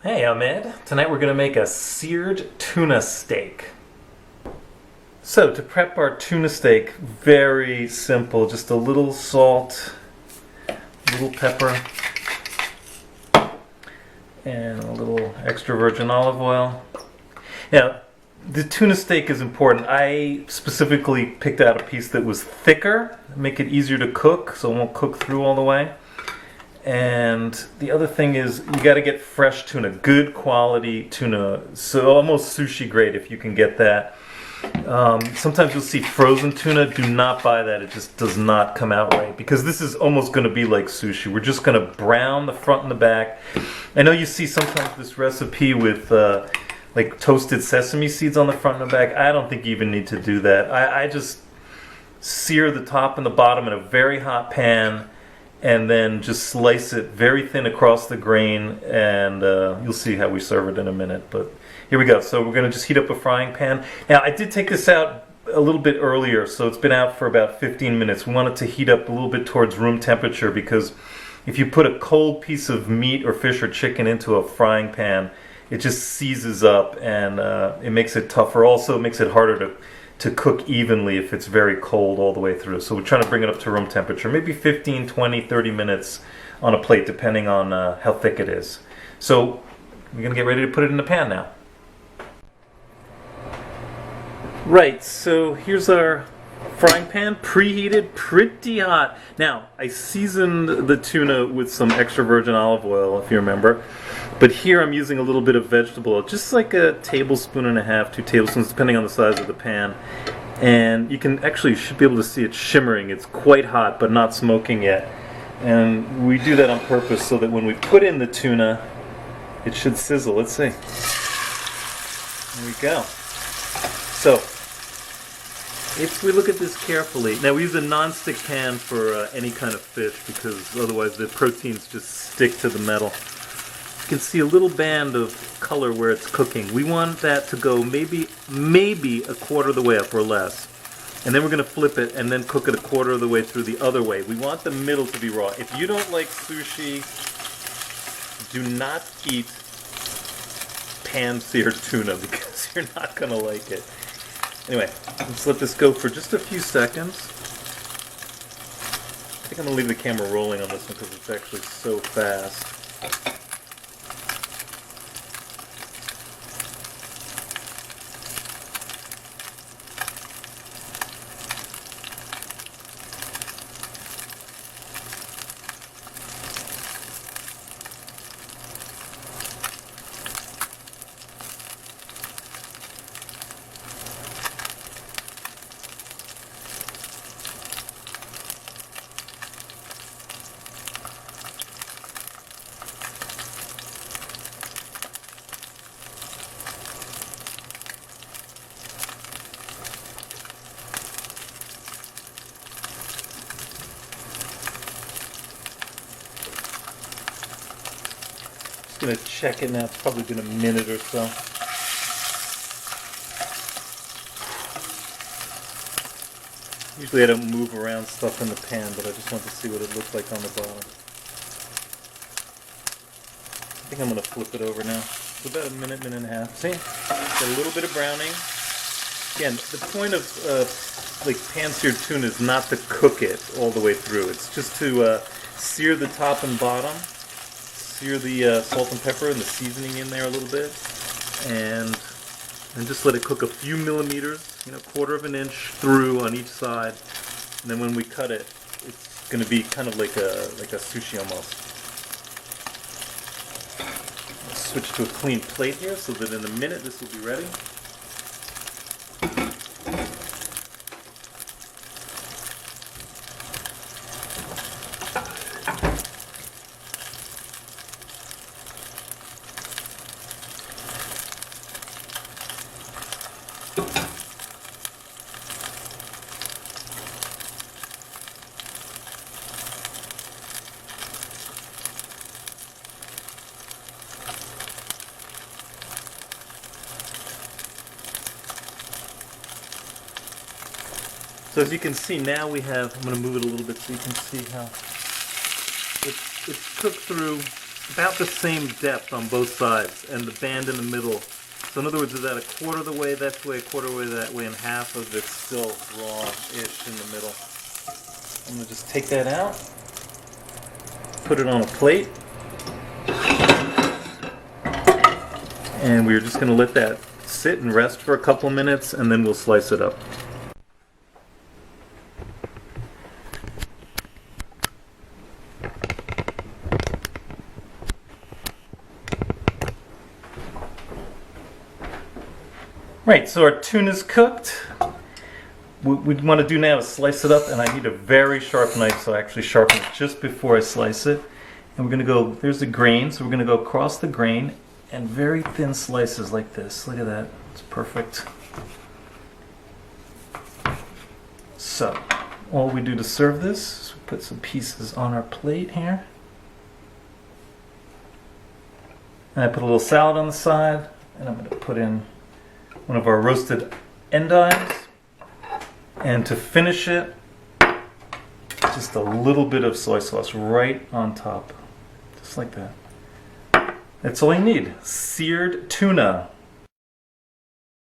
Hey, I'm Ed. Tonight we're going to make a seared tuna steak. So, to prep our tuna steak, very simple. Just a little salt, a little pepper, and a little extra virgin olive oil. Now, the tuna steak is important. I specifically picked out a piece that was thicker, make it easier to cook so it won't cook through all the way. And the other thing is you got to get fresh tuna, good quality tuna, so almost sushi grade if you can get that. Sometimes you'll see frozen tuna. Do not buy that. It just does not come out right because this is almost going to be like sushi. We're just going to brown the front and the back. I know you see sometimes this recipe with like toasted sesame seeds on the front and the back. I don't think you even need to do that. I just sear the top and the bottom in a very hot pan and then just slice it very thin across the grain, and you'll see how we serve it in a minute. But here we go. So we're going to just heat up a frying pan. Now, I did take this out a little bit earlier, so it's been out for about 15 minutes. We want it to heat up a little bit towards room temperature because if you put a cold piece of meat or fish or chicken into a frying pan, it just seizes up and it makes it tougher. Also, it makes it harder to cook evenly if it's very cold all the way through. So we're trying to bring it up to room temperature, maybe 15, 20, 30 minutes on a plate depending on how thick it is. So we're going to get ready to put it in the pan now. Right, so here's our frying pan, preheated, pretty hot. Now, I seasoned the tuna with some extra virgin olive oil, if you remember. But here I'm using a little bit of vegetable oil, just like a tablespoon and a half, 2 tablespoons, depending on the size of the pan. And you can actually, you should be able to see it shimmering. It's quite hot, but not smoking yet. And we do that on purpose so that when we put in the tuna, it should sizzle. Let's see. There we go. So, if we look at this carefully, now we use a non-stick pan for any kind of fish because otherwise the proteins just stick to the metal. You can see a little band of color where it's cooking. We want that to go maybe a quarter of the way up or less. And then we're going to flip it and then cook it a quarter of the way through the other way. We want the middle to be raw. If you don't like sushi, do not eat pan-seared tuna because you're not going to like it. Anyway, let's let this go for just a few seconds. I think I'm going to leave the camera rolling on this one because it's actually so fast. Just going to check it now. It's probably been a minute or so. Usually I don't move around stuff in the pan, but I just want to see what it looks like on the bottom. I think I'm going to flip it over now. It's about a minute, minute and a half. See? Got a little bit of browning. Again, the point of like pan-seared tuna is not to cook it all the way through. It's just to sear the top and bottom. Sear the salt and pepper and the seasoning in there a little bit, and just let it cook a few millimeters, quarter of an inch through on each side. And then when we cut it, it's going to be kind of like a sushi almost. Let's switch to a clean plate here so that in a minute this will be ready. So as you can see now I'm going to move it a little bit so you can see how it's cooked through about the same depth on both sides, and the band in the middle. So in other words, is that a quarter of the way that way, a quarter of the way that way, and half of it's still raw-ish in the middle. I'm going to just take that out, put it on a plate, and we're just going to let that sit and rest for a couple minutes, and then we'll slice it up. Right, so our tuna's cooked. What we want to do now is slice it up, and I need a very sharp knife, so I actually sharpen it just before I slice it. And we're going to go, there's the grain, so we're going to go across the grain, and very thin slices like this. Look at that, it's perfect. So, all we do to serve this is put some pieces on our plate here. And I put a little salad on the side, and I'm going to put in one of our roasted endives. And to finish it, just a little bit of soy sauce right on top. Just like that. That's all you need. Seared tuna.